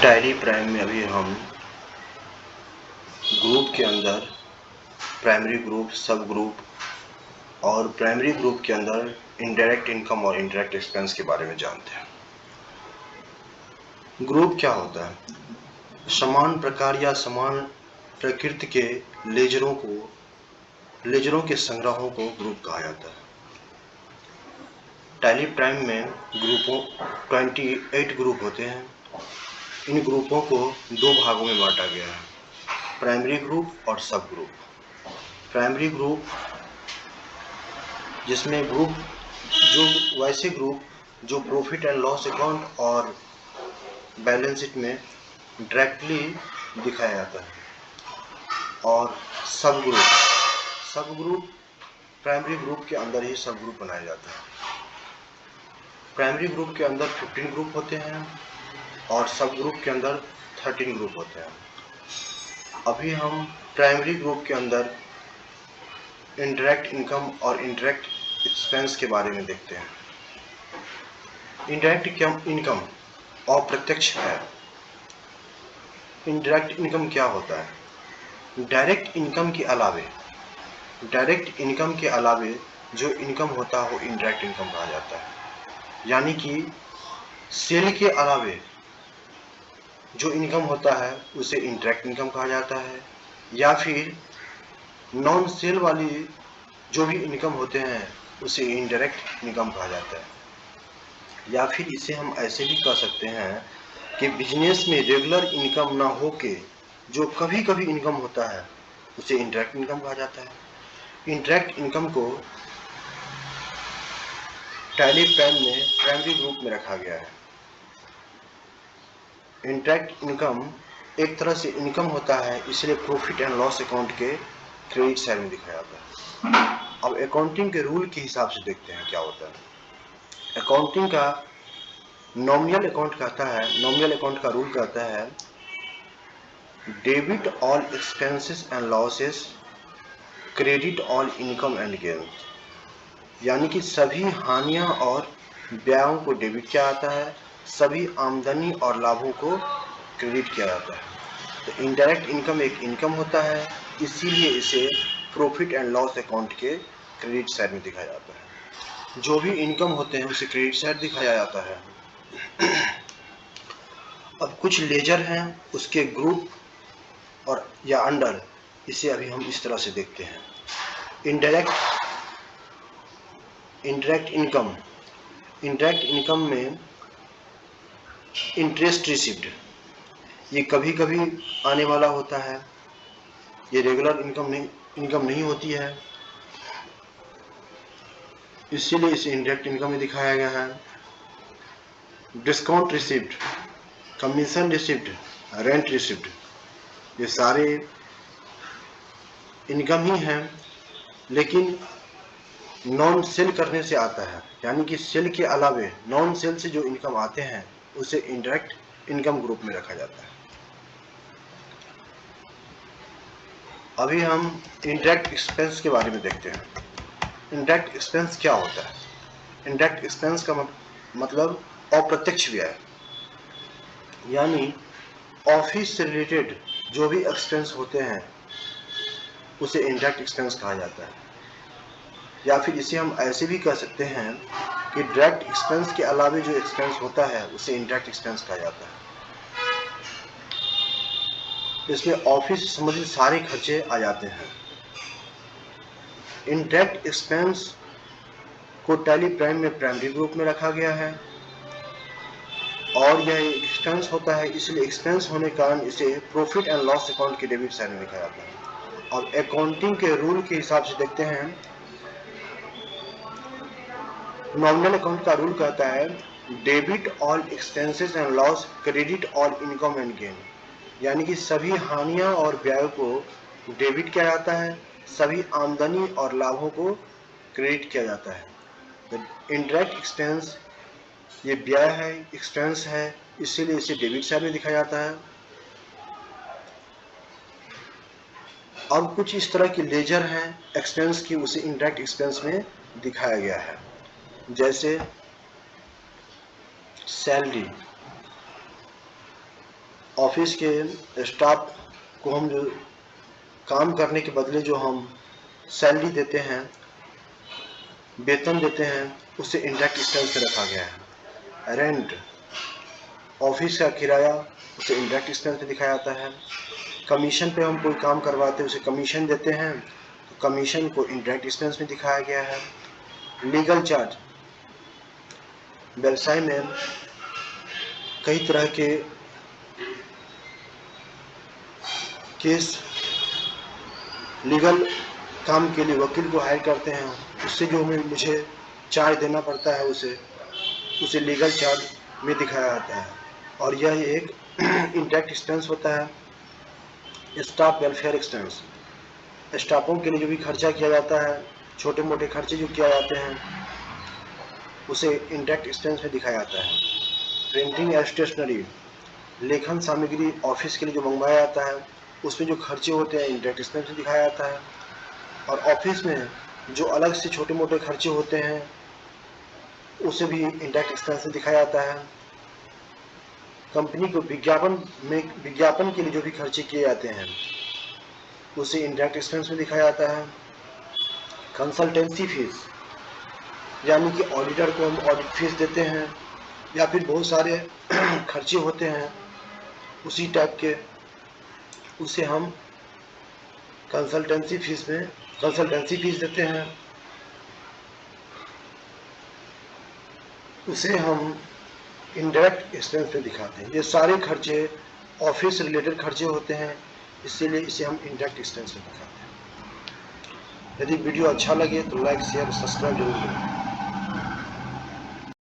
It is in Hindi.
टैली प्राइम में अभी हम ग्रुप के अंदर प्राइमरी ग्रुप, सब ग्रुप और प्राइमरी ग्रुप के अंदर इनडायरेक्ट इनकम और इनडायरेक्ट एक्सपेंस के बारे में जानते हैं। ग्रुप क्या होता है? समान प्रकार या समान प्रकृति के लेजरों के संग्रहों को ग्रुप कहा जाता है। टैली प्राइम में 28 ग्रुप होते हैं। इन ग्रुपों को दो भागों में बांटा गया है, प्राइमरी ग्रुप और सब ग्रुप। प्राइमरी ग्रुप जिसमें वैसे ग्रुप जो प्रॉफिट एंड लॉस अकाउंट और बैलेंस शीट में डायरेक्टली दिखाया जाता है, और सब ग्रुप प्राइमरी ग्रुप के अंदर ही सब ग्रुप बनाया जाता है। प्राइमरी ग्रुप के अंदर 15 ग्रुप होते हैं और सब ग्रुप के अंदर 13 ग्रुप होते हैं। अभी हम प्राइमरी ग्रुप के अंदर इनडायरेक्ट इनकम और इनडायरेक्ट एक्सपेंस के बारे में देखते हैं। इनडायरेक्ट इनकम अप्रत्यक्ष है। इनडायरेक्ट इनकम क्या होता है? डायरेक्ट इनकम के अलावे जो इनकम होता है वो इनडायरेक्ट इनकम कहा जाता है। यानी कि सेल के अलावे जो इनकम होता है उसे इनडायरेक्ट इनकम कहा जाता है, या फिर नॉन सेल वाली जो भी इनकम होते हैं उसे इनडायरेक्ट इनकम कहा जाता है। या फिर इसे हम ऐसे भी कह सकते हैं कि बिजनेस में रेगुलर इनकम ना हो के जो कभी कभी इनकम होता है उसे इनडायरेक्ट इनकम कहा जाता है। इनडायरेक्ट इनकम को टैली प्राइम में प्राइमरी ग्रुप में रखा गया है। इनडायरेक्ट इनकम एक तरह से इनकम होता है, इसलिए प्रॉफिट एंड लॉस अकाउंट के क्रेडिट साइड में दिखाया जाता है। अब अकाउंटिंग के रूल के हिसाब से देखते हैं क्या होता है। अकाउंटिंग का नॉमिनल अकाउंट का रूल कहता है debit all expenses and losses, credit all income and gain. यानी कि सभी हानियां और व्ययों को डेबिट किया जाता है, सभी आमदनी और लाभों को क्रेडिट किया जाता है। तो इनडायरेक्ट इनकम एक इनकम होता है, इसीलिए इसे प्रॉफिट एंड लॉस अकाउंट के क्रेडिट साइड में दिखाया जाता है। जो भी इनकम होते हैं उसे क्रेडिट साइड दिखाया जाता है। अब कुछ लेजर हैं उसके ग्रुप और या अंडर, इसे अभी हम इस तरह से देखते हैं। इनडायरेक्ट इनकम में इंटरेस्ट रिसीव्ड, ये कभी कभी आने वाला होता है, ये रेगुलर इनकम नहीं होती है, इसीलिए इसे इनडायरेक्ट इनकम में दिखाया गया है। Discount received, commission received, rent received, ये सारे इनकम ही हैं, लेकिन नॉन सेल करने से आता है। यानी कि सेल के अलावे नॉन सेल से जो इनकम आते हैं उसे इनडायरेक्ट इनकम ग्रुप में रखा जाता है। अभी हम इनडायरेक्ट एक्सपेंस के बारे में देखते हैं। इनडायरेक्ट एक्सपेंस क्या होता है? इनडायरेक्ट एक्सपेंस का मतलब अप्रत्यक्ष व्यय, यानी ऑफिस से रिलेटेड जो भी एक्सपेंस होते हैं उसे इनडायरेक्ट एक्सपेंस कहा जाता है। या फिर इसे हम ऐसे भी कह सकते हैं कि डायरेक्ट एक्सपेंस के अलावे जो एक्सपेंस होता है उसे इनडायरेक्ट एक्सपेंस कहा जाता है। इसमें ऑफिस से संबंधित सारे खर्चे आ जाते हैं। इनडायरेक्ट एक्सपेंस को टैली प्राइम में प्राइमरी ग्रुप में रखा गया है, और यह एक्सपेंस होता है, इसलिए एक्सपेंस होने के कारण इसे प्रॉफिट एंड लॉस अकाउंट के डेबिट साइड में लिखा जाता है। और अकाउंटिंग के रूल के हिसाब से देखते हैं, नॉमिनल अकाउंट का रूल कहता है debit all expenses and loss, credit all income and gain. यानी कि सभी हानियां और व्ययों को डेबिट किया जाता है, सभी आमदनी और लाभों को क्रेडिट किया जाता है। इनडायरेक्ट एक्सपेंस ये व्यय है, एक्सपेंस है, इसीलिए इसे डेबिट साइड में दिखाया जाता है। अब कुछ इस तरह की लेजर हैं एक्सपेंस की, उसे इनडायरेक्ट एक्सपेंस में दिखाया गया है, जैसे सैलरी, ऑफिस के स्टाफ को हम जो काम करने के बदले जो हम सैलरी देते हैं, वेतन देते हैं, उसे इंडायरेक्ट एक्सपेंस में रखा गया है। रेंट, ऑफिस का किराया, उसे इंडायरेक्ट एक्सपेंस में दिखाया जाता है। कमीशन पे हम कोई काम करवाते हैं, उसे कमीशन देते हैं, तो कमीशन को इंडायरेक्ट एक्सपेंस में दिखाया गया है। लीगल चार्ज, व्यवसाय में कई तरह के केस, लीगल काम के लिए वकील को हायर करते हैं, उससे जो मुझे चार्ज देना पड़ता है उसे लीगल चार्ज में दिखाया जाता है। और यह एक इंडायरेक्ट एक्सपेंस होता है। स्टाफ वेलफेयर एक्सपेंस, स्टाफों के लिए जो भी खर्चा किया जाता है, छोटे मोटे खर्चे जो किए जाते हैं, उसे इंडायरेक्ट एक्सपेंस में दिखाया जाता है। प्रिंटिंग एंड स्टेशनरी, लेखन सामग्री ऑफिस के लिए जो मंगवाया जाता है, उसमें जो खर्चे होते हैं इंडायरेक्ट एक्सपेंस में दिखाया जाता है। और ऑफिस में जो अलग से छोटे मोटे खर्चे होते हैं, उसे भी इंडायरेक्ट एक्सपेंस में दिखाया जाता है। कंपनी को विज्ञापन के लिए जो भी खर्चे किए जाते हैं, उसे इंडायरेक्ट एक्सपेंस में दिखाया जाता है। कंसल्टेंसी फीस, यानी कि ऑडिटर को हम ऑडिट फीस देते हैं, या फिर बहुत सारे खर्चे होते हैं उसी टाइप के, उसे हम कंसल्टेंसी फीस देते हैं, उसे हम इंडायरेक्ट एक्सपेंस में दिखाते हैं। ये सारे खर्चे ऑफिस रिलेटेड खर्चे होते हैं, इसीलिए इसे हम इंडायरेक्ट एक्सपेंस में दिखाते हैं। यदि वीडियो अच्छा लगे तो लाइक शेयर सब्सक्राइब जरूर करें।